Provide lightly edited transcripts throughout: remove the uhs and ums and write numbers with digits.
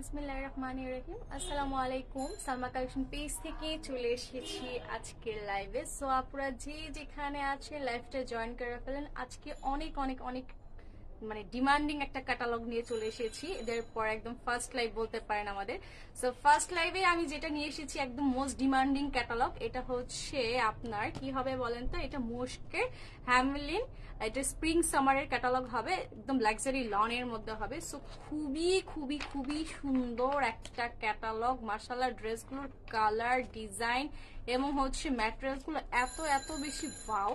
বিসমিল্লাহির রহমানির রহিম। আসসালামু আলাইকুম। সালমা কালেকশন পেজ থেকে চলে এসেছি আজকের লাইভে। সো আপনারা যে যেখানে আছে লাইভটা জয়েন করে ফেলেন। আজকে অনেক অনেক অনেক মানে ডিমান্ডিং একটা ক্যাটালগ নিয়ে চলে এসেছি। এদের পর একদম ফার্স্ট লাইভ বলতে পারেন আমাদের। সো ফার্স্ট লাইভে আমি যেটা নিয়ে এসেছি একদম মোস্ট ডিমান্ডিং ক্যাটালগ। এটা হচ্ছে আপনার কি হবে বলেন তো, এটা মোস্কের হ্যামলিন, এটা স্প্রিং সামারের ক্যাটালগ হবে, একদম লাক্সারি লনের মধ্যে হবে। সো খুবই খুবই খুবই সুন্দর একটা ক্যাটালগ। মাশাআল্লাহ, ড্রেসগুলোর কালার, ডিজাইন এবং হচ্ছে ম্যাটেরিয়ালসগুলো এত এত বেশি ওয়াও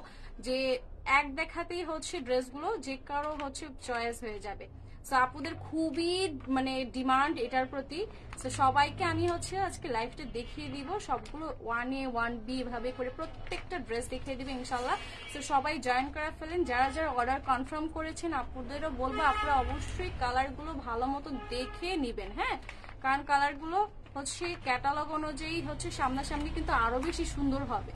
যে এক দেখাতেই হচ্ছে ড্রেসগুলো যে কারো হচ্ছে চয়েস হয়ে যাবে। সো আপুদের খুবই মানে ডিমান্ড এটার প্রতি। সো সবাইকে আমি হচ্ছে আজকে লাইভটা দেখিয়ে দিব, সবগুলো 1A 1B এভাবে করে প্রত্যেকটা ড্রেস দেখিয়ে দিবে ইনশাল্লাহ। সো সবাই জয়েন করে ফেলেন। যারা যারা অর্ডার কনফার্ম করেছেন আপুদেরও বলবো আপনারা অবশ্যই কালারগুলো ভালো মতো দেখে নিবেন, হ্যাঁ, কারণ কালারগুলো হচ্ছে ক্যাটালগ অনুযায়ী হচ্ছে সামনাসামনি কিন্তু আরো বেশি সুন্দর হবে।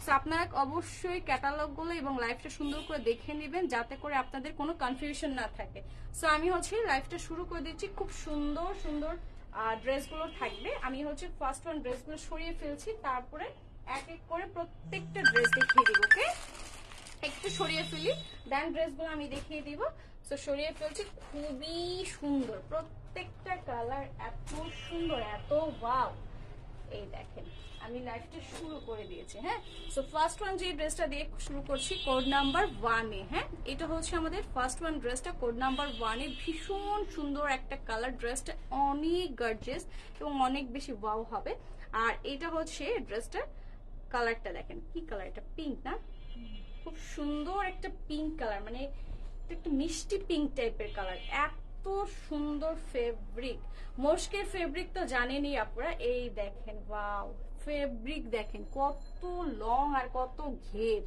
সো আপনারা অবশ্যই ক্যাটালগগুলো এবং লাইভটা সুন্দর করে দেখে নেবেন যাতে করে আপনাদের কোনো কনফিউশন না থাকে। সো আমি হচ্ছে লাইভটা শুরু করে দিচ্ছি। খুব সুন্দর সুন্দর ড্রেসগুলো থাকবে। আমি হচ্ছে ফার্স্ট ওয়ান ড্রেসগুলো সরিয়ে ফেলছি, তারপরে এক এক করে প্রত্যেকটা ড্রেস দেখিয়ে দিব। ওকে, একটু সরিয়ে ফেলি, দেন ড্রেসগুলো আমি দেখিয়ে দিব। সো সরিয়ে ফেলছি। খুবই সুন্দর প্রত্যেকটা কালার, এত সুন্দর, এত ওয়াও। এই দেখেন আমি লাইভটা শুরু করে দিয়েছি, হ্যাঁ। সো ফার্স্ট ওয়ান যে ড্রেসটা দিয়ে শুরু করছি কোড নাম্বার 1A, হ্যাঁ, এটা হচ্ছে আমাদের ফার্স্ট ওয়ান ড্রেসটা কোড নাম্বার 1A। ভীষণ সুন্দর একটা কালার, ড্রেসটা অনেক গর্জিয়াস এবং অনেক বেশি ওয়াও হবে। আর এটা হচ্ছে ড্রেসটা কালারটা দেখেন কি কালার, এটা পিঙ্ক না, খুব সুন্দর একটা পিঙ্ক কালার, মানে একটা মিষ্টি পিঙ্ক টাইপের কালার। এত সুন্দর ফেব্রিক, মস্কের ফেব্রিক তো জানেনই আপনারা। এই দেখেন ওয়াও, ফেব্রিক দেখেন কত লং আর কত ঘের,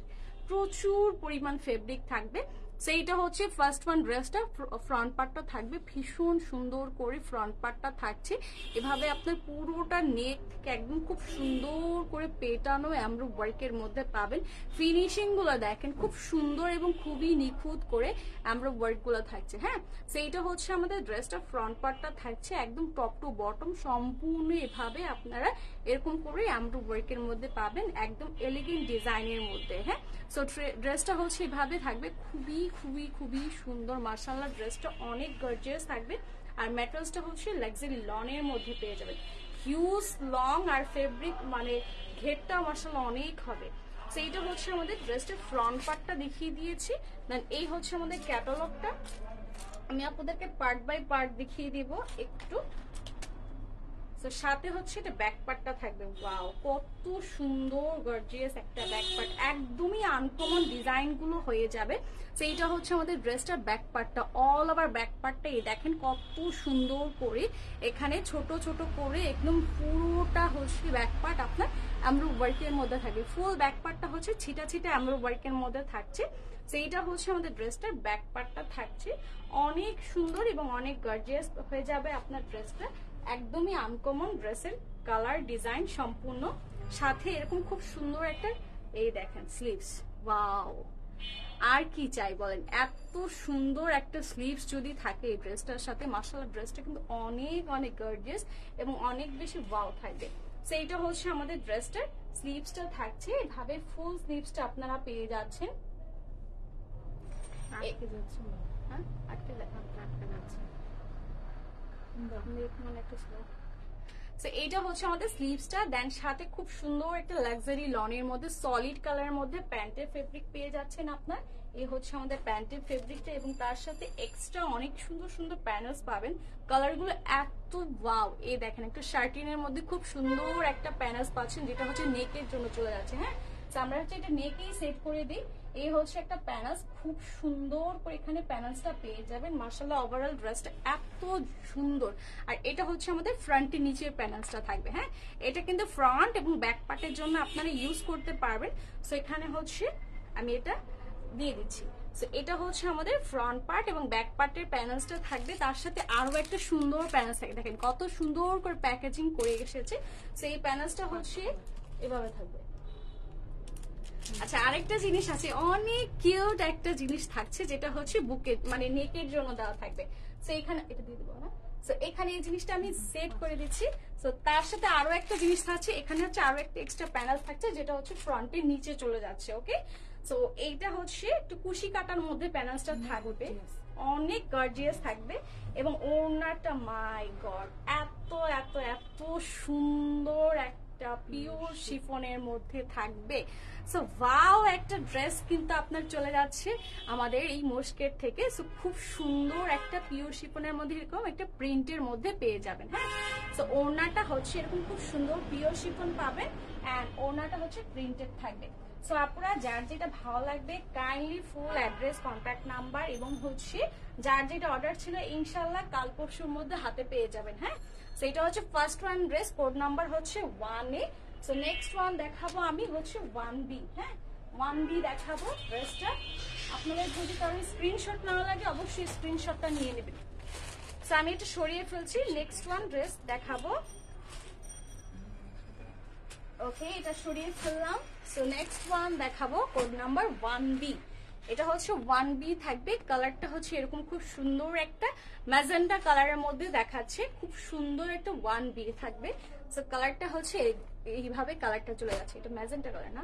প্রচুর পরিমাণ ফেব্রিক থাকবে। সেইটা হচ্ছে ফার্স্ট ওয়ান ড্রেসটা। ফ্রন্ট পার্টটা থাকবে ভীষণ সুন্দর করে, ফ্রন্ট পার্টটা থাকছে এভাবে আপনার পুরোটা নেক থেকে একদম খুব সুন্দর করে পেটানো এমব্রো ওয়ার্কের মধ্যে পাবেন। ফিনিশিং গুলো দেখেন খুব সুন্দর এবং খুবই নিখুঁত করে এমব্রো ওয়ার্ক গুলো থাকছে, হ্যাঁ। সেইটা হচ্ছে আমাদের ড্রেসটা ফ্রন্ট পার্টটা থাকছে একদম টপ টু বটম সম্পূর্ণ এভাবে আপনারা এরকম করে এমব্রো ওয়ার্কের মধ্যে পাবেন, একদম এলিগেন্ট ডিজাইনের মধ্যে, হ্যাঁ। সো ড্রেসটা হচ্ছে এভাবে থাকবে, খুবই খুবই খুবই সুন্দর। মাশাআল্লাহ, ড্রেসটা অনেক গর্জিয়াস থাকবে। আর ম্যাটেরিয়ালসটা হচ্ছে লাক্সারি লনের মধ্যে পেয়ে যাবেন। হিউজ লং আর ফেব্রিক মানে ঘেরটা মাশাআল্লাহ অনেক হবে। সো এইটা হচ্ছে আমাদের ড্রেসটার ফ্রন্ট পার্টটা দেখিয়ে দিয়েছি। দেন এই হচ্ছে আমাদের ক্যাটালগটা। আমি আপনাদেরকে পার্ট বাই পার্ট দেখিয়ে দিব একটু। তো সাথে হচ্ছে এটা ব্যাক পার্টটা থাকবে। ওয়াও, কত সুন্দর গর্জিয়াস একটা ব্যাক পার্ট, একদমই আনকমন ডিজাইন গুলো হয়ে যাবে। সেইটা হচ্ছে আমাদের ড্রেসটার ব্যাক পার্টটা, অল ওভার ব্যাক পার্টটা। এই দেখেন কত সুন্দর করে এখানে ছোট ছোট করে একদম পুরোটা হচ্ছে ব্যাক পার্ট আপনার এমব্রো ওয়ার্কের মধ্যে থাকবে। ফুল ব্যাক পার্টটা হচ্ছে ছিটা ছিটা এমব্রো ওয়ার্কের মধ্যে থাকছে। সেইটা হচ্ছে আমাদের ড্রেসটার ব্যাক পার্টটা থাকছে, অনেক সুন্দর এবং অনেক গর্জিয়াস হয়ে যাবে আপনার ড্রেসটা। একদমই আনকমন ড্রেসের কালার ডিজাইন সম্পূর্ণ, সাথে এরকম খুব সুন্দর একটা এই দেখেন স্লিভস। ওয়াও, আর কি চাই বলেন, এত সুন্দর একটা স্লিভস যদি থাকে এই ড্রেসটার সাথে, মাশাআল্লাহ ড্রেসটা কিন্তু অনেক অনেক গর্জিয়াস এবং অনেক বেশি ওয়াও থাকবে। সেইটা হচ্ছে আমাদের ড্রেসটার স্লিভসটা থাকছে এভাবে, ফুল স্লিভসটা আপনারা পেয়ে যাচ্ছেন। হ্যাঁ, আটকে যাচ্ছে। এইটা হচ্ছে আমাদের স্লিভসটা। দেন সাথে খুব সুন্দর একটা লাক্সারি লনের মধ্যে সলিড কালারের মধ্যে প্যান্টের ফেব্রিক পেয়ে যাচ্ছেন আপনার। এই হচ্ছে আমাদের প্যান্টের ফেব্রিকটা এবং তার সাথে এক্সট্রা অনেক সুন্দর সুন্দর প্যানেলস পাবেন। কালারগুলো এত ওয়াও। এই দেখেন একটা শার্টিনের মধ্যে খুব সুন্দর একটা প্যানেলস পাচ্ছেন, যেটা হচ্ছে নেকের জন্য চলে যাচ্ছে, হ্যাঁ। আমরা হচ্ছে এটা নেকেই সেট করে দিই। এই হচ্ছে একটা প্যানেলস, খুব সুন্দর করে এখানে প্যানেলসটা পেয়ে যাবেন। মাশাআল্লাহ, ওভারঅল ড্রেসটা এত সুন্দর। আর এটা হচ্ছে আমাদের ফ্রন্টের নিচের প্যানেলসটা থাকবে, হ্যাঁ। এটা কিন্তু ফ্রন্ট এবং ব্যাক পার্টের জন্য আপনারা ইউজ করতে পারবেন। সো এখানে হচ্ছে আমি এটা দিয়ে দিচ্ছি। সো এটা হচ্ছে আমাদের ফ্রন্ট পার্ট এবং ব্যাক পার্টের প্যানেলসটা থাকবে, তার সাথে আরো একটা সুন্দর প্যানেলস থাকে। দেখেন কত সুন্দর করে প্যাকেজিং করে এসেছে। সো এই প্যানেলসটা হচ্ছে এভাবে থাকবে। আচ্ছা, আরেকটা জিনিস আছে, অনেক কিউট একটা জিনিস থাকছে, যেটা হচ্ছে বুকে মানে নেকের জন্য দেওয়া থাকবে। সো এখানে এটা দিয়ে দেবো না, সো এখানে এই জিনিসটা আমি সেট করে দিচ্ছি। সো তার সাথে আরো একটা জিনিস থাকছে, এখানে হচ্ছে আরো একটা এক্সট্রা প্যানেল থাকছে যেটা হচ্ছে ফ্রন্টের নিচে চলে যাচ্ছে। ওকে, সো এইটা হচ্ছে একটু কুশি কাটার মধ্যে প্যানেলসটা থাকবে, অনেক গর্জিয়াস থাকবে। এবং ওড়নাটা মাই গড এত এত এত সুন্দর একটা পিওর শিফনের মধ্যে থাকবে। সো ওয়াও, একটা ড্রেস কিন্তু আপনার চলে যাচ্ছে আমাদের এই মস্কের থেকে। সো খুব সুন্দর একটা পিওর শিফনের মধ্যে এরকম একটা প্রিন্টের মধ্যে পেয়ে যাবেন। হ্যাঁ, সো ওড়নাটা হচ্ছে এরকম খুব সুন্দর পিওর শিফন পাবেন, এন্ড ওড়নাটা হচ্ছে প্রিন্টেড থাকবে। সো আপনারা যার যেটা ভালো লাগবে kindly full address, contact number এবং হচ্ছে যার যেটা অর্ডার ছিল ইনশাল্লাহ কাল পরশুর মধ্যে হাতে পেয়ে যাবেন। হ্যাঁ, সো এটা হচ্ছে first one dress, code number হচ্ছে 1A। সো নেক্সট ওয়ান দেখাবো আমি হচ্ছে 1B। হ্যাঁ, 1B দেখাবো ড্রেসটা। আপনাদের যদি কারণ স্ক্রিনশট না লাগে অবশ্যই স্ক্রিনশটটা নিয়ে নেবেন। সো আমি এটা সরিয়ে ফেলছি, নেক্সট ওয়ান ড্রেস দেখাবো। ওকে, এটা সরিয়ে ফেললাম। সো নেক্সট ওয়ান দেখাবো কোড নাম্বার 1B। এটা হচ্ছে 1B থাকবে, কালারটা হচ্ছে এরকম খুব সুন্দর একটা ম্যাজেন্টা কালারের মধ্যে দেখাচ্ছে, খুব সুন্দর একটা 1B থাকবে। সো কালারটা হচ্ছে এইভাবে কালারটা চলে যাচ্ছে, এটা ম্যাজেন্টা কালার না,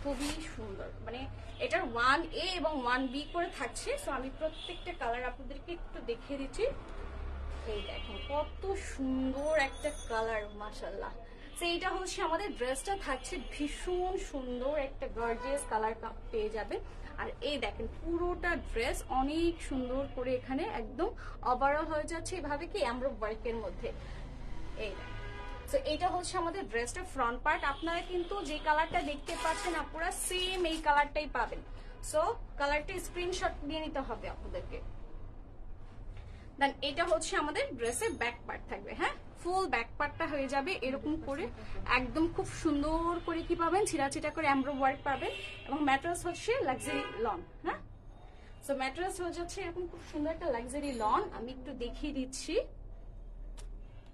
খুবই সুন্দর। মানে এটার 1A এবং 1B করে থাকছে। সো আমি প্রত্যেকটা কালার আপনাদেরকে একটু দেখিয়ে দিচ্ছি। এই দেখেন কত সুন্দর একটা কালার, মাশাআল্লাহ। সো এইটা হচ্ছে আমাদের ড্রেসটা থাকছে ভীষণ সুন্দর একটা গর্জিয়াস কালার পেয়ে যাবে। আর এই দেখেন পুরোটা ড্রেস অনেক সুন্দর করে এখানে একদম ওভারঅল হয়ে যাচ্ছে এভাবে কি এমব্রো ওয়ার্কের মধ্যে। এই দেখেন, সো এটা হচ্ছে আমাদের ড্রেসটা ফ্রন্ট পার্ট। আপনারা কিন্তু যে কালারটা দেখতে পাচ্ছেন আপনারা সেম এই কালারটাই পাবেন। সো কালারটা স্ক্রিনশট দিয়ে নিতে হবে আপনাদেরকে। দেন এটা হচ্ছে আমাদের ড্রেসের ব্যাক পার্ট থাকবে। হ্যাঁ, ফুল ব্যাক পার্টটা হয়ে যাবে এরকম করে, একদম খুব সুন্দর করে কি পাবেন, ছিটা করে এমব্রো ওয়ার্ক পাবেন। এবং ম্যাট্রেস হচ্ছে লাক্সারি লন। হ্যাঁ, সো ম্যাট্রেস হয়ে যাচ্ছে এরকম খুব সুন্দর একটা লাক্সারি লন, আমি একটু দেখিয়ে দিচ্ছি।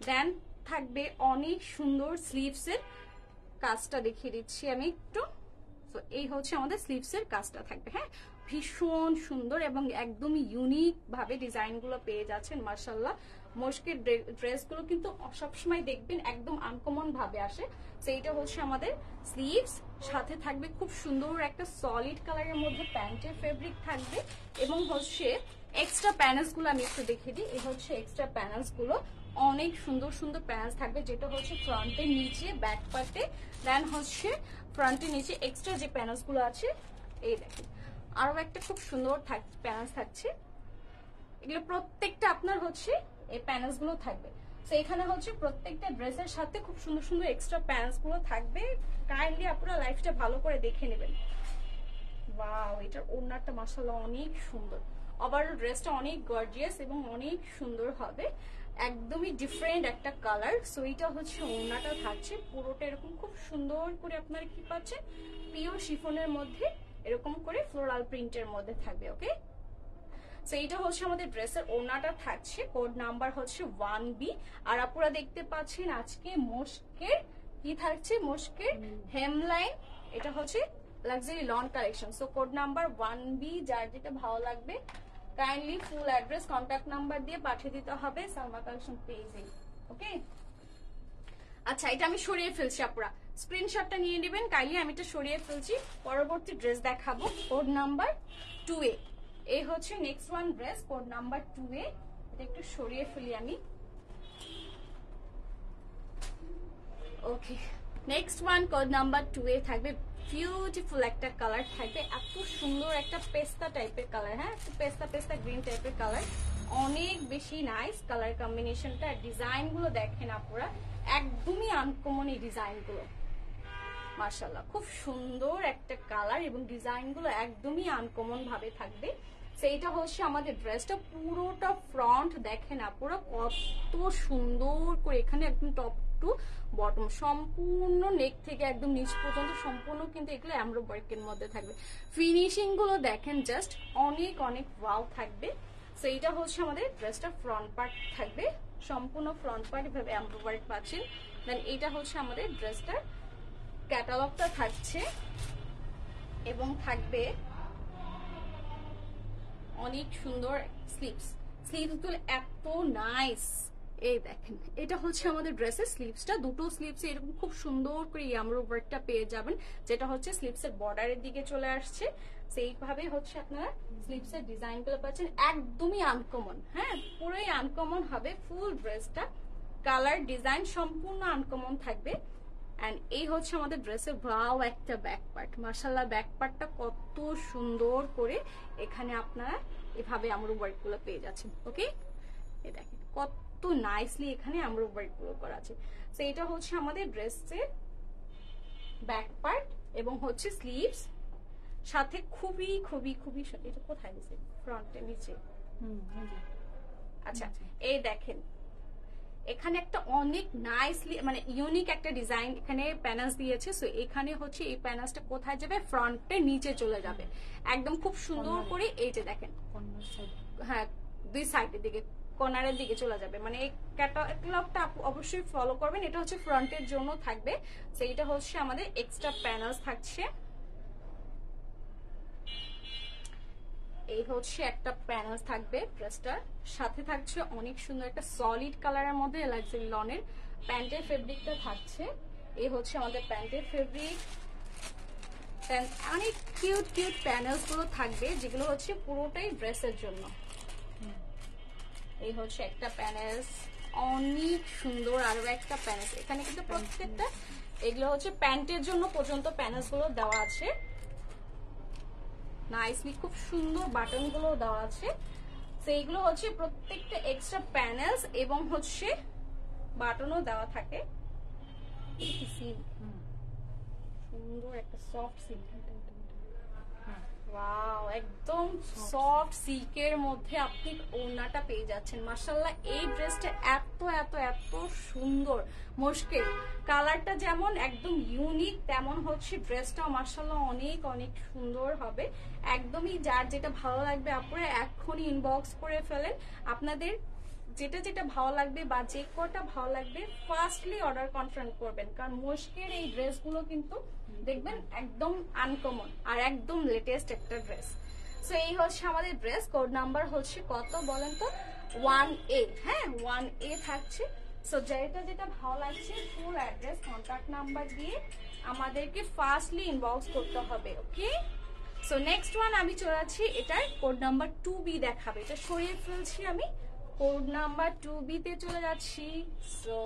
দেন থাকবে অনেক সুন্দর স্লিভসের কাজটা দেখিয়ে দিচ্ছি আমি একটু। তো এই হচ্ছে আমাদের স্লিভসের কাজটা থাকবে। হ্যাঁ, ভীষণ সুন্দর এবং একদম ইউনিক ভাবে ডিজাইনগুলো পেয়ে যাচ্ছেন মাশাআল্লাহ। মস্কের ড্রেসগুলো কিন্তু সবসময় দেখবেন একদম আনকমন ভাবে আসে। তো এইটা হচ্ছে আমাদের স্লিভস, সাথে থাকবে খুব সুন্দর একটা সলিড কালারের মধ্যে প্যান্টের ফেব্রিক থাকবে। এবং হচ্ছে এক্সট্রা প্যানেলস গুলো আমি একটু দেখিয়ে দিই। এই হচ্ছে এক্সট্রা প্যানেলস গুলো, অনেক সুন্দর সুন্দর প্যানেলস থাকবে, যেটা হচ্ছে ফ্রন্টের নিচে ব্যাক পার্টে। দেন হচ্ছে ফ্রন্টের নিচে এক্সট্রা যে প্যানেলস গুলো আছে এই দেখেন আরো একটা খুব সুন্দর প্যানেলস থাকছে। এগুলো প্রত্যেকটা আপনার হচ্ছে এই প্যানেলস গুলো থাকবে। তো এখানে হচ্ছে প্রত্যেকটা ড্রেসের সাথে খুব সুন্দর সুন্দর এক্সট্রা প্যানেলস গুলো থাকবে। কাইন্ডলি আপনারা লাইফটা ভালো করে দেখে নেবেন। ওয়াও, এটার ওড়নাটা মাশাআল্লাহ অনেক সুন্দর। ওভারঅল ড্রেসটা অনেক গর্জিয়াস এবং অনেক সুন্দর হবে, একদমই ডিফারেন্ট একটা কালার। সো এটা হচ্ছে ওড়নাটা থাকছে পুরোটা এরকম খুব সুন্দর করে আপনারা কি পাচ্ছেন, পিওর শিফনের মধ্যে এরকম করে ফ্লোরাল প্রিন্টের মধ্যে থাকবে। ওকে, সো এইটা হচ্ছে আমাদের ড্রেসের ওড়নাটা থাকছে, কোড নাম্বার হচ্ছে 1B। আর আপনারা দেখতে পাচ্ছেন আজকে মস্কের কি থাকছে, মস্কের হেমলাইন, এটা হচ্ছে luxury loan collection. So code number 1B, যার যেটা ভালো লাগবে kindly full address, contact number দিয়ে পাঠিয়ে দিতে হবে সালমা কালেকশন পেজে। ওকে, আচ্ছা এটা আমি সরিয়ে ফেলছি, আপনারা স্ক্রিনশটটা নিয়ে নেবেন কাইন্ডলি। আমি এটা সরিয়ে ফেলছি, পরবর্তী ড্রেস দেখাবো কোড নাম্বার 2A। এই হচ্ছে next one dress, code number 2A। এটা একটু সরিয়ে ফেলি আমি। Okay, next one code number 2A থাকবে, বিউটিফুল একটা কালার থাকবে, এত সুন্দর একটা পেস্তা টাইপের কালার। হ্যাঁ, পেস্তা পেস্তা গ্রিন টাইপের কালার, অনেক বেশি নাইস কালার কম্বিনেশনটা। ডিজাইন গুলো দেখেন আপনারা, একদমই আনকমন এই ডিজাইন গুলো মাশাআল্লাহ, খুব সুন্দর একটা কালার এবং ডিজাইন গুলো একদমই আনকমন ভাবে থাকবে। সেইটা হচ্ছে আমাদের ড্রেসটা পুরোটা ফ্রন্ট দেখেন আপনারা কত সুন্দর করে, এখানে একদম টপ টু বটম সম্পূর্ণ নেক থেকে একদম নিচ পর্যন্ত সম্পূর্ণ কিন্তু এগুলো এমব্রো ওয়ার্কের মধ্যে থাকবে। ফিনিশিং গুলো দেখেন জাস্ট অনেক অনেক ওয়াও থাকবে। সো এইটা হচ্ছে আমাদের ড্রেসটা ফ্রন্ট পার্ট থাকবে, সম্পূর্ণ ফ্রন্ট পার্ট এভাবে এমব্রো ওয়ার্ক পাচ্ছেন। দেন এইটা হচ্ছে আমাদের ড্রেসটার ক্যাটালগটা থাকছে এবং থাকবে অনেক সুন্দর স্লিভস। স্লিভস গুলো এত নাইস। এই দেখেন, এটা হচ্ছে আমাদের ড্রেসের স্লিভসটা, দুটো স্লিভস এরকম খুব সুন্দর করে ইয়ামরো ওয়ার্কটা পেয়ে যাবেন, যেটা হচ্ছে স্লিভসের বর্ডারের দিকে চলে আসছে। সেইভাবে হচ্ছে আপনারা স্লিভসের ডিজাইন গুলো পাচ্ছেন, একদমই আনকমন। হ্যাঁ, পুরোই আনকমন হবে ফুল ড্রেসটা, কালার ডিজাইন সম্পূর্ণ আনকমন থাকবে। এন্ড এই হচ্ছে আমাদের ড্রেসের ওয়াও একটা ব্যাক পার্ট, মাশাআল্লাহ ব্যাক পার্টটা কত সুন্দর করে এখানে আপনারা এভাবে আমরা ওয়ার্ক গুলো পেয়ে যাচ্ছেন। ওকে, এই দেখেন কত নাইসলি এখানে আমরা ওয়ার্ক গুলো করা আছে। তো এটা হচ্ছে আমাদের ড্রেসের ব্যাক পার্ট এবং হচ্ছে স্লিভস, সাথে খুবই খুবই খুবই এটা কোথায় দিছে, ফ্রন্টে নিচে। আচ্ছা, এই দেখেন এখানে একটা অনেক নাইসলি মানে ইউনিক একটা ডিজাইন এখানে প্যানেলস দিয়েছে। সো এখানে হচ্ছে এই প্যানেলসটা কোথায় যাবে, ফ্রন্টে নিচে চলে যাবে একদম খুব সুন্দর করে। এই যে দেখেন, হ্যাঁ দুই সাইডের দিকে কর্নারের দিকে চলে যাবে, মানে এই ক্যাটালগটা অবশ্যই ফলো করবেন। এটা হচ্ছে ফ্রন্টের জন্য থাকবে। সো এটা হচ্ছে আমাদের এক্সট্রা প্যানেলস থাকছে। এই হচ্ছে একটা প্যানেলস থাকবে ড্রেসটার সাথে, থাকছে অনেক সুন্দর একটা সলিড কালারের মধ্যে লাক্সারি লনের প্যান্টের ফেব্রিকটা থাকছে। এই হচ্ছে আমাদের প্যান্টের ফেব্রিক। অনেক কিউট কিউট প্যানেলস গুলো থাকবে, যেগুলো হচ্ছে পুরোটাই ড্রেসের জন্য। এই হচ্ছে একটা প্যানেলস, অনেক সুন্দর আরো একটা প্যানেলস। এখানে কিন্তু প্রত্যেকটা এগুলো হচ্ছে প্যান্টের জন্য পর্যন্ত প্যানেলস গুলো দেওয়া আছে, নাইসলি খুব সুন্দর বাটন গুলো দেওয়া আছে। সেইগুলো হচ্ছে প্রত্যেকটা এক্সট্রা প্যানেলস এবং হচ্ছে বাটনও দেওয়া থাকে। সুন্দর একটা সফট সিল্ক, ওয়াও একদম সফট সিল্কের মধ্যে আপনি ওড়নাটা পেয়ে যাচ্ছেন। মাশাআল্লাহ এই ড্রেসটা এত এত এত সুন্দর, মুশকিল কালারটা যেমন একদম ইউনিক, তেমন হচ্ছে ড্রেসটাও মাশাআল্লাহ অনেক অনেক সুন্দর হবে। একদমই যার যেটা ভালো লাগবে আপনারা এখনই ইনবক্স করে ফেলেন। আপনাদের যেটা যেটা ভালো লাগবে বা যে কটা ভালো লাগবে ফার্স্টলি অর্ডার কনফার্ম করবেন, কারণ মুশকিল এই ড্রেসগুলো কিন্তু দেখবেন একদম আনকমন আর একদম লেটেস্ট একটা ড্রেস। সো এই হচ্ছে আমাদের ড্রেস। কোড নাম্বার হচ্ছে কত বলেন তো, 1A। হ্যাঁ 1A থাকছে। সো যেটা যেটা ভালো লাগছে ফুল অ্যাড্রেস কন্ট্যাক্ট নাম্বার দিয়ে আমাদেরকে ফার্স্টলি ইনবক্স করতে হবে। ওকে, সো নেক্সট ওয়ান আমি চলে যাচ্ছি, এটার কোড নাম্বার 2B দেখাবে, এটা সরিয়ে ফেলছি আমি, কোড নাম্বার 2B তে চলে যাচ্ছি। So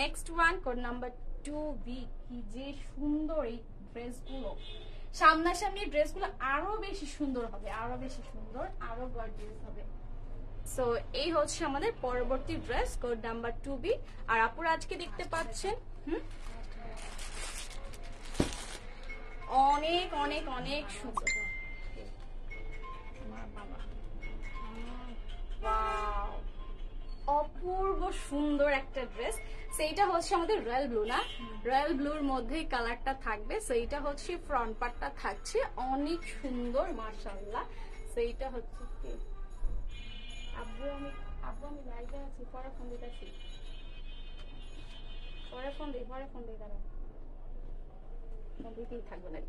next one code number 2B। কি যে সুন্দর এই ড্রেসগুলো, সামনাসামনি ড্রেসগুলো আরো বেশি সুন্দর হবে, আরো বেশি সুন্দর, আরো গর্জিয়াস হবে। সো এই হচ্ছে আমাদের পরবর্তী ড্রেস, কোড নাম্বার 2B। আর আপুরা আজকে দেখতে পাচ্ছেন অনেক অনেক অনেক সুন্দর, অপূর্ব সুন্দর একটা ড্রেস। সেইটা হচ্ছে আমাদের রয়্যাল ব্লু, না রয়্যাল ব্লুর মধ্যেই কালারটা থাকবে। সেইটা হচ্ছে ফ্রন্ট পার্টটা থাকছে অনেক সুন্দর মাশাআল্লাহ। সেইটা হচ্ছে কি আব্বু আমি লাইভে আছি, পরে ফোন দিতেছি, পরে ফোন দিই দাঁড়া, দিতেই থাকবে না।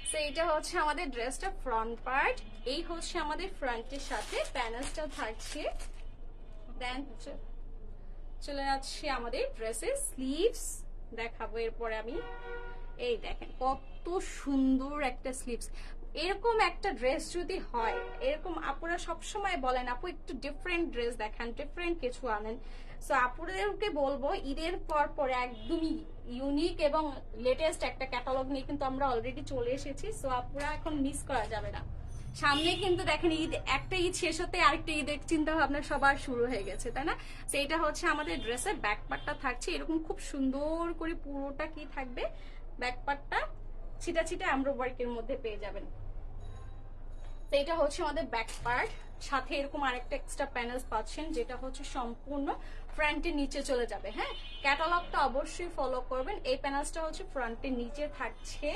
সো এটা হচ্ছে আমাদের ড্রেসটা ফ্রন্ট পার্ট। এই হচ্ছে আমাদের ফ্রন্টের সাথে প্যানেলসটা থাকছে। দেন চলে যাচ্ছে আমাদের ড্রেসের স্লিভস দেখাবো এরপরে আমি। এই দেখেন কত সুন্দর একটা স্লিভস। এরকম একটা ড্রেস যদি হয়, এরকম আপুরা সবসময় বলেন আপু একটু ডিফারেন্ট ড্রেস দেখান, ডিফারেন্ট কিছু আনেন। সো আপুদেরকে বলবো ঈদের পর একদমই ইউনিক এবং লেটেস্ট একটা ক্যাটালগ নিয়ে কিন্তু আমরা অলরেডি চলে এসেছি। সো আপুরা এখন মিস করা যাবে না। সামনে কিন্তু দেখেন ঈদ, একটা ঈদ শেষ হতে আরেকটা ঈদের চিন্তা ভাবনা সবার শুরু হয়ে গেছে, তাই না? সেইটা হচ্ছে আমাদের ড্রেসের ব্যাক পার্টটা থাকছে এরকম খুব সুন্দর করে, পুরোটা কি থাকবে ব্যাক পার্টটা ছিটা ছিটা এমব্রয়ডারি ওয়ার্কের মধ্যে পেয়ে যাবেন। সেইটা হচ্ছে আমাদের ব্যাক পার্ট, সাথে এরকম আরেকটা এক্সট্রা প্যানেলস পাচ্ছেন, যেটা হচ্ছে সম্পূর্ণ ফ্রন্টের নিচে চলে যাবে। হ্যাঁ, ক্যাটালগটা অবশ্যই ফলো করবেন। এই প্যানেলসটা হচ্ছে ফ্রন্টের নিচে থাকছে।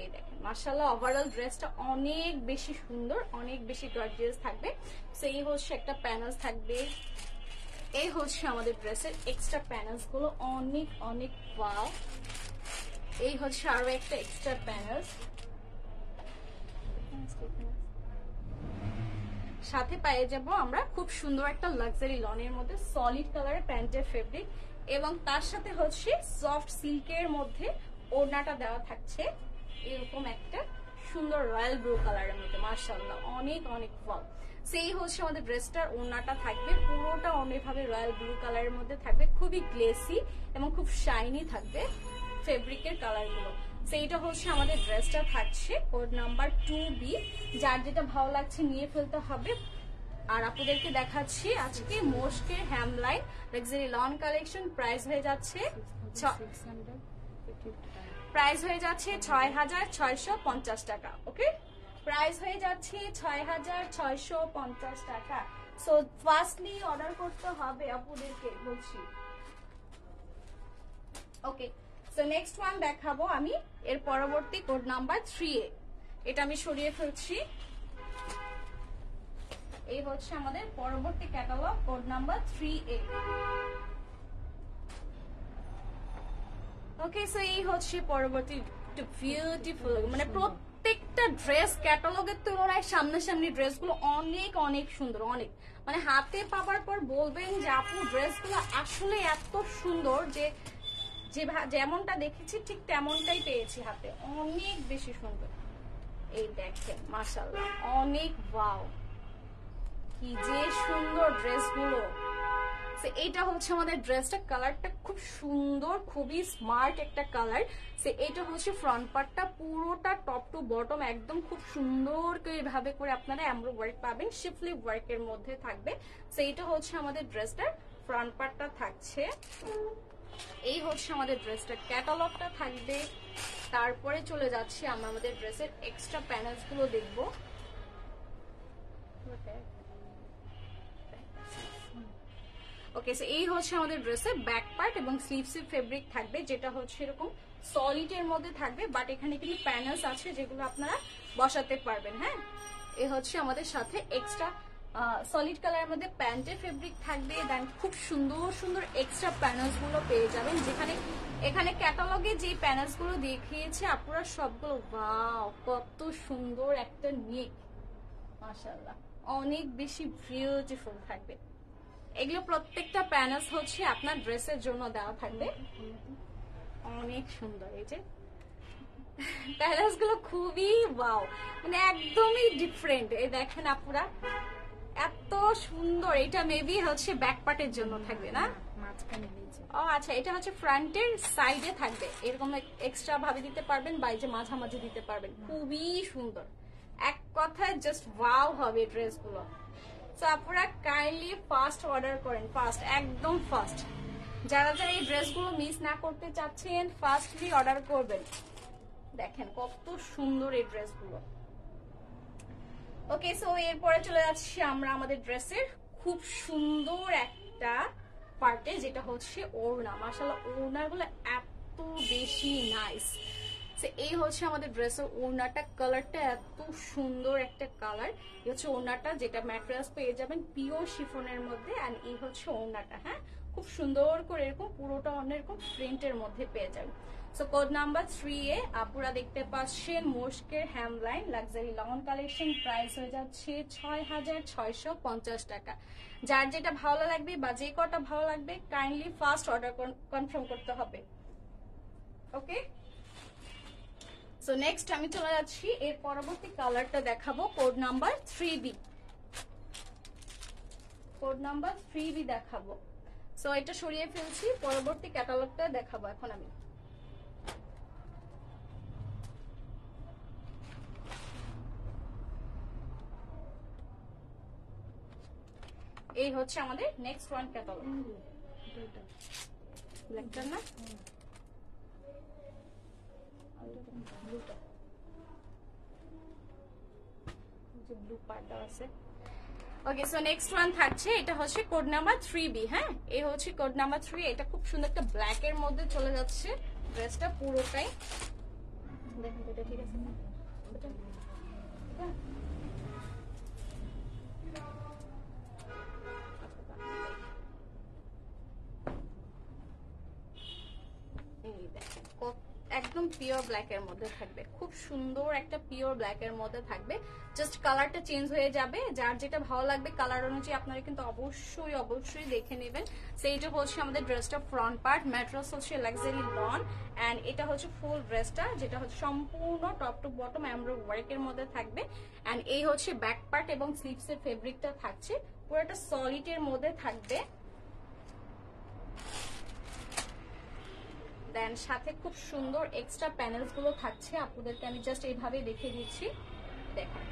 এই দেখেন মাশাআল্লাহ ওভারঅল ড্রেসটা অনেক বেশি সুন্দর, অনেক বেশি গর্জিয়াস থাকবে। সো এই হচ্ছে একটা প্যানেলস থাকবে। এই হচ্ছে আমাদের ড্রেসের এক্সট্রা প্যানেলস গুলো, অনেক অনেক ওয়াও। এই হচ্ছে আরো একটা এক্সট্রা প্যানেলস। সাথে পেয়ে যাব আমরা খুব সুন্দর একটা লাক্সারি লনের মধ্যে সলিড কালারের প্যান্টের ফেব্রিক, এবং তার সাথে হচ্ছে সফট সিল্কের মধ্যে ওড়নাটা দেওয়া থাকছে এরকম একটা সুন্দর রয়্যাল ব্লু কালারের মধ্যে। মাশাআল্লাহ, অনেক অনেক ওয়াও। সেই হচ্ছে আমাদের ড্রেসটার ওড়নাটা থাকবে পুরোটা অনেকভাবে রয়্যাল ব্লু কালারের মধ্যে থাকবে, খুবই গ্লেসি এবং খুব শাইনি থাকবে ফেব্রিকের কালারগুলো। সেইটা হচ্ছে আমাদের ড্রেসটা থাকছে কোড নাম্বার 2B। যার যেটা ভালো লাগছে নিয়ে ফেলতে হবে। আর আপনাদেরকে দেখাচ্ছি আজকে মোস্কের হ্যামলাইন লাক্সারি লন কালেকশন। প্রাইস হয়ে যাচ্ছে 6,650 টাকা। ওকে, প্রাইস হয়ে যাচ্ছে 6,650 টাকা। সো ফার্স্টলি অর্ডার করতে হবে আপুদেরকে বলছি। ওকে, সো নেক্সট ওয়ান দেখাবো আমি এর পরবর্তী কোড নাম্বার 3A। এটা আমি সরিয়ে ফেলছি। এই হচ্ছে আমাদের পরবর্তী ক্যাটালগ কোড নাম্বার 3A। ওকে, সো এই হচ্ছে পরবর্তী বিউটিফুল, মানে প্রত্যেকটা ড্রেস ক্যাটালগের তুলনায় সামনাসামনি ড্রেসগুলো অনেক অনেক সুন্দর, অনেক মানে হাতে পাওয়ার পর বলবেন যে আপু ড্রেসগুলো আসলে এত সুন্দর যে যেমনটা দেখেছি ঠিক তেমনটাই পেয়েছি হাতে, অনেক বেশি সুন্দর। এই দেখেন মাশাআল্লাহ, অনেক ওয়াও, কি যে সুন্দর ড্রেসগুলো। এইটা হচ্ছে আমাদের ড্রেসটা, কালারটা খুব সুন্দর, খুবই স্মার্ট একটা কালার। এটা হচ্ছে ফ্রন্ট পার্টটা, পুরোটা টপ টু বটম একদম খুব সুন্দর করে ভাবে করে আপনারা এমব্রয়ডারি ওয়ার্ক পাবেন, শিফলি ওয়ার্কের মধ্যে থাকবে। এইটা হচ্ছে আমাদের ড্রেসটার ফ্রন্ট পার্টটা থাকছে। এই হচ্ছে আমাদের ড্রেসটার ক্যাটালগটা থাকবে। তারপরে চলে যাচ্ছি আমরা আমাদের ড্রেসের এক্সট্রা প্যানেলস গুলো দেখবো। ওকে, সো এই হচ্ছে আমাদের ড্রেসের ব্যাক পার্ট এবং স্লিভসের ফেব্রিক থাকবে, যেটা হচ্ছে এরকম সলিডের মধ্যে থাকবে, বাট এখানে কিন্তু প্যানেলস আছে যেগুলো আপনারা বসাতে পারবেন। হ্যাঁ, এই হচ্ছে আমাদের সাথে এক্সট্রা সলিড কালারের মধ্যে প্যান্টের ফেব্রিক থাকবে। দেন খুব সুন্দর সুন্দর এক্সট্রা প্যানেলস গুলো পেয়ে যাবেন, যেখানে এখানে ক্যাটালগে যে প্যানেলস গুলো দেখিয়েছে আপনারা সবগুলো ওয়াও, কত সুন্দর একটা নেক, মাশাআল্লাহ, অনেক বেশি বিউটিফুল থাকবে। এগুলো প্রত্যেকটা প্যানেলস হচ্ছে আপনার ড্রেসের জন্য দেওয়া থাকবে, অনেক সুন্দর। এই যে প্যানেলস গুলো খুবই ওয়াও, মানে একদমই ডিফারেন্ট। এই দেখেন আপুরা, এত সুন্দর। এটা মেবি হচ্ছে ব্যাক পার্টের জন্য থাকবে না, ও আচ্ছা, এটা হচ্ছে ফ্রন্টের সাইডে থাকবে, এরকম এক্সট্রা ভাবে দিতে পারবেন বা এই যে মাঝামাঝি দিতে পারবেন, খুবই সুন্দর। এক কথায় জাস্ট ওয়াও হবে ড্রেসগুলো। সো আপনারা কাইন্ডলি ফাস্ট অর্ডার করেন, ফাস্ট, একদম ফাস্ট। যারা যারা এই ড্রেসগুলো মিস না করতে চাচ্ছেন ফাস্টলি অর্ডার করবেন। দেখেন কত সুন্দর এই ড্রেসগুলো। ওকে, সো এরপরে চলে যাচ্ছি আমরা আমাদের ড্রেসের খুব সুন্দর একটা পার্টে, যেটা হচ্ছে ওড়না। মাশাআল্লাহ, ওড়নাগুলো এত বেশি নাইস। এই হচ্ছে আমাদের ড্রেসের ওড়নাটা, কালারটা এত সুন্দর একটা কালার। এই হচ্ছে ওড়নাটা, যেটা ম্যাটেরিয়ালস পেয়ে যাবেন পিওর শিফনের মধ্যে। আর এই হচ্ছে ওড়নাটা, হ্যাঁ, খুব সুন্দর করে এরকম পুরোটা অন্যরকম প্রিন্টের মধ্যে পেয়ে যাবেন। সো কোড নাম্বার 3A আপুরা দেখতে পাচ্ছেন মোস্কের হ্যামলাইন লাক্সারি লন কালেকশন। প্রাইস হয়ে যাচ্ছে 6,650 টাকা। যার যেটা ভালো লাগবে বা যে কটা ভালো লাগবে কাইন্ডলি ফার্স্ট অর্ডার কনফার্ম করতে হবে। ওকে, সো নেক্সট আমি চলে যাচ্ছি এর পরবর্তী কালারটা দেখাবো, code number 3B। Code number 3B দেখাবো। সো এটা সরিয়ে ফেলছি, পরবর্তী ক্যাটালগটা দেখাবো এখন আমি। এই হচ্ছে আমাদের নেক্সট ওয়ান ক্যাটালগ। ব্ল্যাকটা না, ব্লু পার্টটা আছে। ওকে, সো নেক্সট ওয়ান থাকছে, এটা হচ্ছে কোড নাম্বার 3B। হ্যাঁ, এই হচ্ছে কোড নাম্বার 3। এটা খুব সুন্দর একটা ব্ল্যাক এর মধ্যে চলে যাচ্ছে ড্রেসটা পুরোটাই। দেখেন এটা ঠিক আছে না, একদম পিওর ব্ল্যাক এর মধ্যে থাকবে, খুব সুন্দর একটা পিওর ব্ল্যাক এর মধ্যে থাকবে। জাস্ট কালারটা চেঞ্জ হয়ে যাবে, যার যেটা ভালো লাগবে কালার অনুযায়ী আপনারা কিন্তু অবশ্যই অবশ্যই দেখে নেবেন। সেইটা হচ্ছে আমাদের ড্রেসটা ফ্রন্ট পার্ট, ম্যাটেরিয়ালস হচ্ছে লাক্সারি লন, অ্যান্ড এটা হচ্ছে ফুল ড্রেসটা, যেটা হচ্ছে সম্পূর্ণ টপ টু বটম এমব্রয়ডারি ওয়ার্কের মধ্যে থাকবে। অ্যান্ড এই হচ্ছে ব্যাক পার্ট এবং স্লিভসের ফেব্রিকটা থাকছে পুরোটা সলিড এর মধ্যে থাকবে। দেন সাথে খুব সুন্দর এক্সট্রা প্যানেলস গুলো থাকছে, আপনাদেরকে আমি জাস্ট এইভাবে দেখিয়ে দিচ্ছি। দেখেন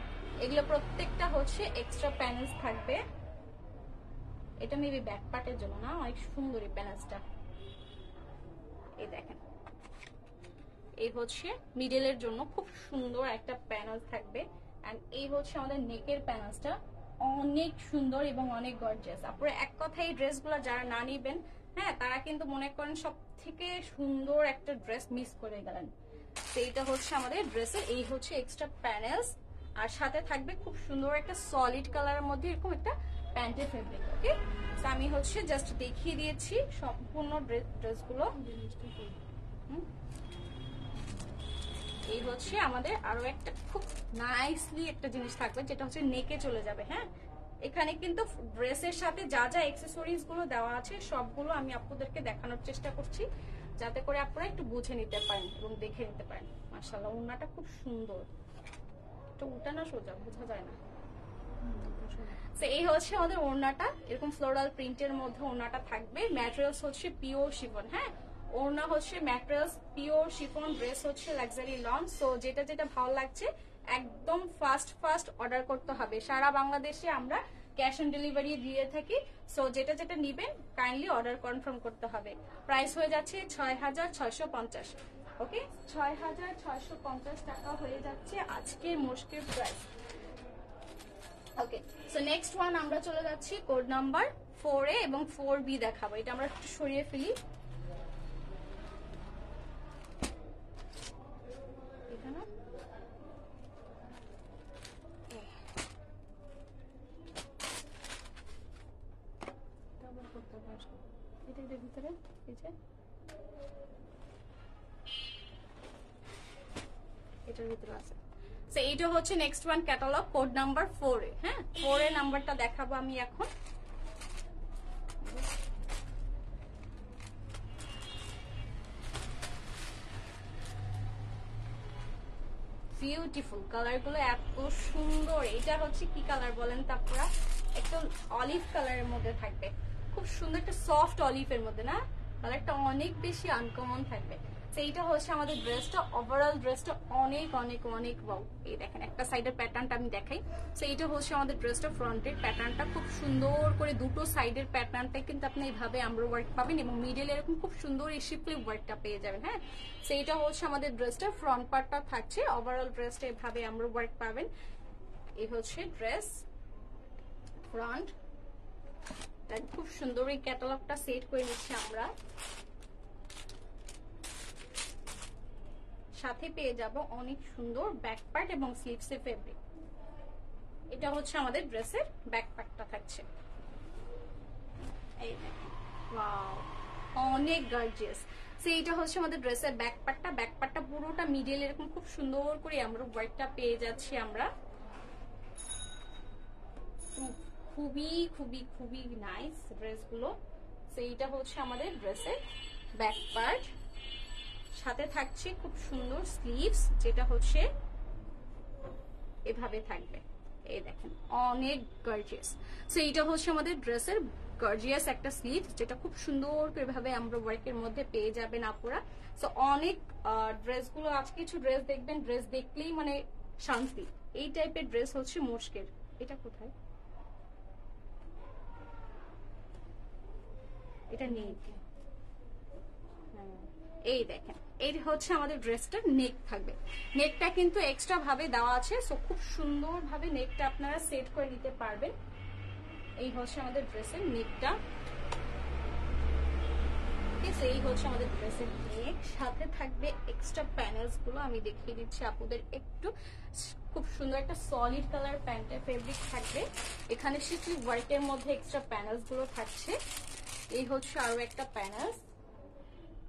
এগুলো প্রত্যেকটা হচ্ছে এক্সট্রা প্যানেলস থাকবে। এটা মেবি ব্যাক পার্টের জন্য না, অনেক সুন্দর এই প্যানেলসটা। এই দেখেন এই হচ্ছে মিডলের জন্য খুব সুন্দর একটা প্যানেল থাকবে। এন্ড এই হচ্ছে আমাদের নেকের প্যানেলসটা, অনেক সুন্দর এবং অনেক গর্জিয়াস। আপনারা এক কথায় এই ড্রেসগুলো যারা না নিবেন, হ্যাঁ, তারা কিন্তু মনে করেন সব থেকে সুন্দর একটা ড্রেস মিস করে গেলেন। তো এইটা হচ্ছে আমাদের ড্রেসের, এই হচ্ছে এক্সট্রা প্যানেলস, আর সাথে থাকবে খুব সুন্দর একটা সলিড কালারের মধ্যে এরকম একটা প্যান্টের ফেব্রিক। ওকে, তো আমি হচ্ছে জাস্ট দেখিয়ে দিয়েছি সম্পূর্ণ ড্রেসগুলো। এই হচ্ছে আমাদের আরো একটা খুব নাইসলি একটা জিনিস থাকবে, যেটা হচ্ছে নেকে চলে যাবে। হ্যাঁ, এখানে কিন্তু ড্রেসের সাথে যা যা অ্যাকসেসরিজ গুলো দেওয়া আছে সবগুলো আমি আপনাদেরকে দেখানোর চেষ্টা করছি, যাতে করে আপনারা একটু বুঝে নিতে পারেন এবং দেখে নিতে পারেন। মাশাআল্লাহ, ওড়নাটা খুব সুন্দর, এটা উল্টা না সোজা বোঝা যায় না। তো এই হচ্ছে আমাদের ওড়নাটা, এরকম ফ্লোরাল প্রিন্টের মধ্যে ওড়নাটা থাকবে। ম্যাটেরিয়ালস হচ্ছে পিওর শিফন। হ্যাঁ, ওড়না হচ্ছে ম্যাটেরিয়ালস পিওর শিফন, ড্রেস হচ্ছে লাক্সারি লন। সো যেটা যেটা ভালো লাগছে একদম ফাস্ট অর্ডার করতে হবে। সারা বাংলাদেশে আমরা ক্যাশ অন ডেলিভারি দিয়ে থাকি। সো যেটা যেটা নিবেন কাইন্ডলি অর্ডার কনফার্ম করতে হবে। প্রাইস হয়ে যাচ্ছে ৬,৬৫০। ওকে, ৬,৬৫০ টাকা হয়ে যাচ্ছে আজকের মুশকিল প্রাইস। ওকে, সো নেক্সট ওয়ান আমরা চলে যাচ্ছি কোড নাম্বার 4A এবং 4B দেখাবো। এটা আমরা একটু সরিয়ে ফেলি। ভিতরে এটার ভিতরে আছে। সো এইটা হচ্ছে next one catalogue code number 4A। হ্যাঁ, 4A নাম্বারটা দেখাবো আমি এখন। বিউটিফুল কালার গুলো এত সুন্দর। এটা হচ্ছে কি কালার বলেন তো আপনারা? একটা অলিভ কালারের মধ্যে থাকবে, খুব সুন্দর একটা সফট অলিভের মধ্যে না, কালারটা অনেক বেশি আনকমন থাকবে। সেইটা হচ্ছে আমাদের ড্রেসটা, ওভারঅল ড্রেসটা অনেক অনেক অনেক ওয়াও। এই দেখেন একটা সাইডের প্যাটার্নটা আমি দেখাই। সো এইটা হচ্ছে আমাদের ড্রেসটা ফ্রন্টের প্যাটার্নটা, খুব সুন্দর করে দুটো সাইডের প্যাটার্নটা কিন্তু আপনি এইভাবে আমরা ওয়ার্ক পাবেন এবং মিডল এরকম খুব সুন্দর এই শিপলি ওয়ার্কটা পেয়ে যাবেন। হ্যাঁ, সো এইটা হচ্ছে আমাদের ড্রেসটা ফ্রন্ট পার্টটা থাকছে, ওভারঅল ড্রেসটা এভাবে আমরা ওয়ার্ক পাবেন। এই হচ্ছে ড্রেস ফ্রন্ট, খুব সুন্দর এই ক্যাটালগটা সেট করে নিচ্ছি আমরা। সাথে পেয়ে যাব অনেক সুন্দর ব্যাক পার্ট এবং স্লিভসের ফেব্রিক। এটা হচ্ছে আমাদের ড্রেসের ব্যাক পার্টটা থাকছে। এই দেখেন, ওয়াও, অনেক গর্জিয়াস। সো এইটা হচ্ছে আমাদের ড্রেসের ব্যাক পার্টটা। ব্যাক পার্টটা পুরোটা মিডল এরকম খুব সুন্দর করে আমরা ওয়ার্কটা পেয়ে যাচ্ছি আমরা। খুবই খুবই খুবই নাইস ড্রেসগুলো। সো এইটা হচ্ছে আমাদের ড্রেসের ব্যাক পার্ট, সাথে থাকছে খুব সুন্দর স্লিভস, যেটা হচ্ছে এভাবে থাকবে। এই দেখেন অনেক গর্জিয়াস। সো এইটা হচ্ছে আমাদের ড্রেসের গর্জিয়াস একটা স্লিভ, যেটা খুব সুন্দর করে ভাবে আমরা ওয়ার্কের মধ্যে পেয়ে যাবেন আপুরা। সো অনেক ড্রেসগুলো, আজ কিছু ড্রেস দেখবেন, ড্রেস দেখলেই মানে শান্তি, এই টাইপের ড্রেস হচ্ছে মুশকিল। এটা কোথায়? এটা নেই। এই দেখেন, এই হচ্ছে আমাদের ড্রেসটার নেক থাকবে। নেকটা কিন্তু এক্সট্রা ভাবে দেওয়া আছে, সো খুব সুন্দর ভাবে নেকটা আপনারা সেট করে নিতে পারবেন। এই হচ্ছে আমাদের ড্রেসের নেকটা। এই হচ্ছে আমাদের ড্রেসের নেক, সাথে থাকবে এক্সট্রা প্যানেলস গুলো আমি দেখিয়ে দিচ্ছি আপনাদের একটু। খুব সুন্দর একটা সলিড কালার প্যান্টের ফেব্রিক থাকবে, এখানে শিপলি ওয়ার্কের মধ্যে এক্সট্রা প্যানেলস গুলো থাকছে। এই হচ্ছে আরো একটা প্যানেলস।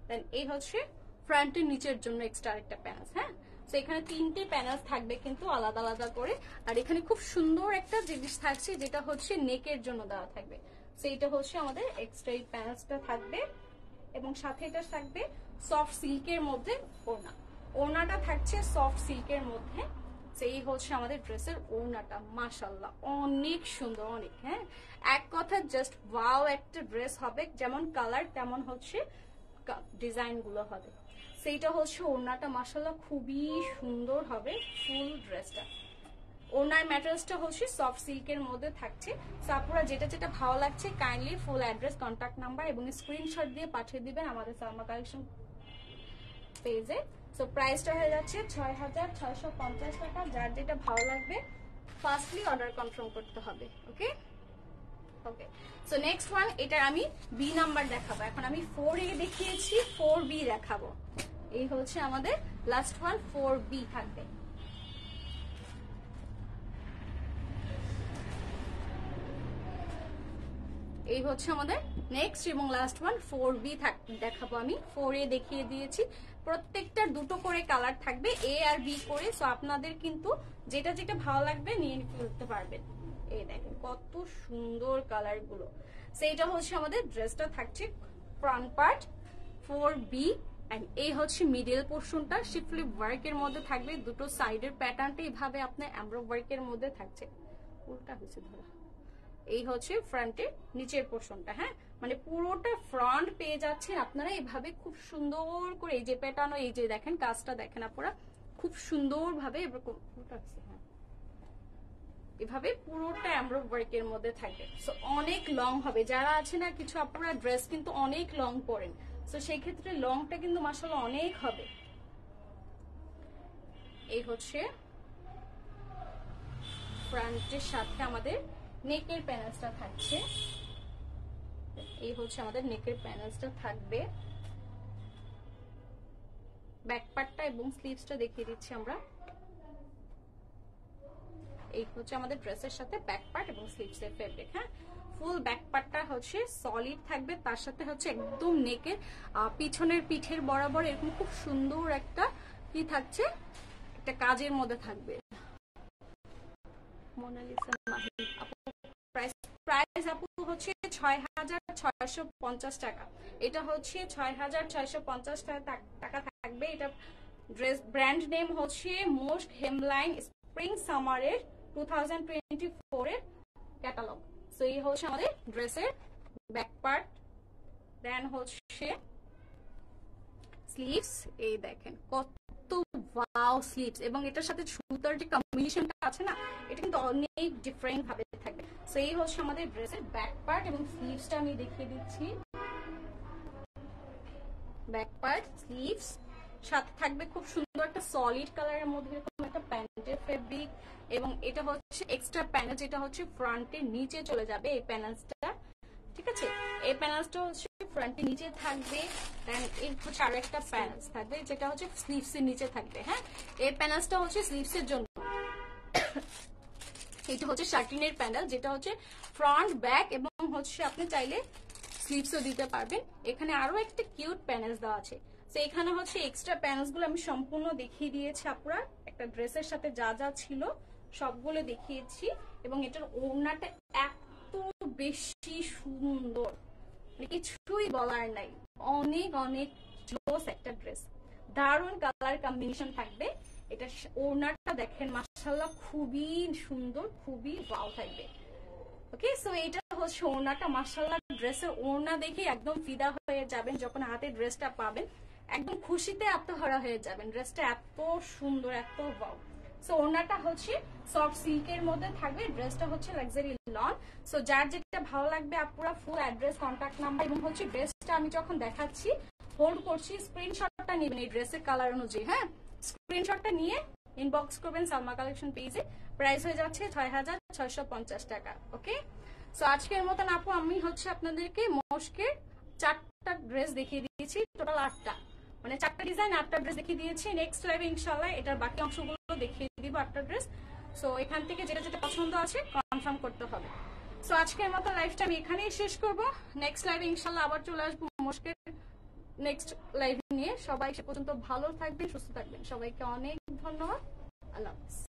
দেন এই হচ্ছে ফ্রন্টের নিচের জন্য এক্সট্রা আরেকটা প্যানেল, হ্যাঁ। তো এখানে 3টে প্যানেল থাকবে কিন্তু আলাদা আলাদা করে। আর এখানে খুব সুন্দর একটা জিনিস থাকছে যেটা হচ্ছে নেকের জন্য দেওয়া থাকবে। তো এটা হচ্ছে আমাদের এক্সট্রা এই প্যানেলসটা থাকবে এবং সাথে এটা থাকবে সফট সিল্কের মধ্যে ওড়না। ওড়নাটা থাকছে সফট সিল্কের মধ্যে। এই হচ্ছে আমাদের ড্রেসের ওড়নাটা, মাশাআল্লাহ অনেক সুন্দর, অনেক, হ্যাঁ। এক কথা জাস্ট ওয়াও একটা ড্রেস হবে, যেমন কালার তেমন হচ্ছে ডিজাইন গুলো হবে। সেইটা হচ্ছে ওড়নাটা, মাশাআল্লাহ খুবই সুন্দর হবে ফুল ড্রেসটা। ওড়নার ম্যাটেরিয়ালসটা হচ্ছে সফট সিল্কের মধ্যে থাকছে। সো আপনারা যেটা যেটা ভালো লাগছে kindly full address, contact number এবং স্ক্রিনশট দিয়ে পাঠিয়ে দিবেন আমাদের সালমা কালেকশন পেজে। সো প্রাইসটা হয়ে যাচ্ছে ৬,৬৫০ টাকা। যার যেটা ভালো লাগবে ফার্স্টলি অর্ডার কনফার্ম করতে হবে। ওকে ওকে। সো নেক্সট ওয়ান, এটা আমি বি নাম্বার দেখাবো। এখন আমি 4A দেখিয়েছি, 4B দেখাবো। এই হচ্ছে আমাদের লাস্ট ওয়ান, 4B থাকবে। এই হচ্ছে আমাদের নেক্সট এবং লাস্ট ওয়ান, 4B দেখাবো আমি। 4A দেখিয়ে দিয়েছি, প্রত্যেকটার দুটো করে কালার থাকবে, A আর B করে। সো আপনাদের কিন্তু যেটা যেটা ভালো লাগবে নিয়ে ফেলতে পারবেন। এই দেখেন কত সুন্দর কালার গুলো। সেইটা হচ্ছে আমাদের ড্রেসটা থাকছে ফ্রন্ট পার্ট 4B, এন্ড এই হচ্ছে মিডল পোর্শনটা শিফলি ওয়ার্কের মধ্যে থাকবে। দুটো সাইডের প্যাটার্নটা এইভাবে আপনার এমব্রয়ডারি ওয়ার্কের মধ্যে থাকছে। উল্টা হয়েছে ধরা। এই হচ্ছে ফ্রন্টের নিচের পোর্শনটা, হ্যাঁ, মানে পুরোটা ফ্রন্ট পেয়ে যাচ্ছেন আপনারা এইভাবে খুব সুন্দর করে। এই যে প্যাটার্ন, এই যে দেখেন কাজটা দেখেন আপনারা খুব সুন্দর ভাবে এভাবে পুরোটা এমব্রয়ডারি ওয়ার্কের মধ্যে থাকবে। সো অনেক লং হবে, যারা আছে না কিছু আপনারা ড্রেস কিন্তু অনেক লং পরেন, সো সেই ক্ষেত্রে লংটা কিন্তু মাশাআল্লাহ অনেক হবে। এই হচ্ছে ফ্রন্টের সাথে আমাদের নেকের প্যানেলসটা থাকছে। এই হচ্ছে আমাদের নেকের প্যানেলসটা থাকবে। ব্যাক পার্টটা এবং স্লিভসটা দেখিয়ে দিচ্ছি আমরা। এই হচ্ছে আমাদের ড্রেসের সাথে ব্যাক পার্ট এবং স্লিভসের ফেব্রিক, হ্যাঁ। ফুল ব্যাক পার্টটা হচ্ছে সলিড থাকবে, তার সাথে হচ্ছে একদম নেকের পিছনের পিঠের বরাবর এরকম খুব সুন্দর একটা কি থাকছে, একটা কাজের মধ্যে থাকবে। মোনালিসা মাহি আপু, প্রাইস আপু হচ্ছে ৬,৬৫০ টাকা। এটা হচ্ছে ৬,৬৫০ টাকা থাকবে। এটা ড্রেস ব্র্যান্ড নেম হচ্ছে মোস্ট হেমলাইন স্প্রিং সামারের 2024 এর ক্যাটালগ। সো এই হচ্ছে আমাদের ড্রেসের ব্যাক পার্ট, দেন হচ্ছে স্লিভস। এই দেখেন কত ওয়াও স্লিভস, এবং এটার সাথে সুতার যে কম্বিনেশনটা আছে না, এটা কিন্তু অনেক ডিফারেন্ট ভাবে থাকবে। সো এই হচ্ছে আমাদের ড্রেসের ব্যাক পার্ট এবং স্লিভসটা আমি দেখিয়ে দিচ্ছি। ব্যাক পার্ট, স্লিভস, সাথে থাকবে খুব সুন্দর একটা সলিড কালারের মধ্যে এরকম একটা প্যান্টের ফেব্রিক, এবং এটা হচ্ছে এক্সট্রা প্যানেল যেটা হচ্ছে ফ্রন্টের নিচে চলে যাবে এই প্যানেলসটা, ঠিক আছে। এই প্যানেলসটা হচ্ছে ফ্রন্টের নিচে থাকবে, দেন এর হচ্ছে আরো একটা প্যানেলস থাকবে যেটা হচ্ছে স্লিভস এর নিচে থাকবে, হ্যাঁ। এই প্যানেলসটা হচ্ছে স্লিভস এর জন্য। এটা হচ্ছে শার্টিনের প্যানেল যেটা হচ্ছে ফ্রন্ট ব্যাক এবং হচ্ছে আপনি চাইলে স্লিভসও দিতে পারবেন। এখানে আরো একটা কিউট প্যানেলস দেওয়া আছে। তো এখানে হচ্ছে এক্সট্রা প্যানেলস গুলো আমি সম্পূর্ণ দেখিয়ে দিয়েছি, আপনারা একটা ড্রেসের সাথে যা যা ছিল সবগুলো দেখিয়েছি, এবং এটার ওড়নাটা এত বেশি সুন্দর, মানে কিছুই বলার নাই, অনেক অনেক জোস একটা ড্রেস, দারুণ কালার কম্বিনেশন থাকবে। এটা ওড়নাটা দেখেন মাশাআল্লাহ খুবই সুন্দর, খুবই ওয়াও থাকবে। ওকে, সো এটা হচ্ছে ওড়নাটা, মাশাআল্লাহ ড্রেসের ওড়না দেখে একদম ফিদা হয়ে যাবেন। যখন হাতে ড্রেসটা পাবেন একদম খুশিতে আত্মহারা হয়ে যাবেন, ড্রেসটা এত সুন্দর, এত ওয়াও। সো ওড়নাটা হচ্ছে সফট সিল্কের মধ্যে থাকবে, ড্রেসটা হচ্ছে লাক্সারি লন। সো যার যেটা ভালো লাগবে আপনারা ফুল অ্যাড্রেস, কন্ট্যাক্ট নাম্বার এবং হচ্ছে ড্রেসটা আমি যখন দেখাচ্ছি হোল্ড করছি, স্ক্রিনশটটা নেবেন এই ড্রেসের কালার অনুযায়ী, হ্যাঁ। স্ক্রিনশটটা নিয়ে ইনবক্স করবেন সালমা কালেকশন পেজে। প্রাইস হয়ে যাচ্ছে ৬,৬৫০ টাকা। ওকে, সো আজকের মতন আপু আমি হচ্ছে আপনাদেরকে মস্কের 4টা ড্রেস দেখিয়ে দিয়েছি, টোটাল 8টা, মানে 4টা ডিজাইন 8টা ড্রেস দেখিয়ে দিয়েছি। নেক্সট লাইভে ইনশাআল্লাহ এটার বাকি অংশগুলো দেখিয়ে দিব 8টা ড্রেস। সো এখান থেকে যেটা যেটা পছন্দ আছে কনফার্ম করতে হবে। সো আজকের মতো লাইভটা আমি এখানেই শেষ করব। নেক্সট লাইভে ইনশাআল্লাহ আবার চলে আসবো মস্কের নেক্সট লাইভ নিয়ে। সবাই সে পর্যন্ত ভালো থাকবেন, সুস্থ থাকবেন। সবাইকে অনেক ধন্যবাদ। আল্লাহ হাফেজ।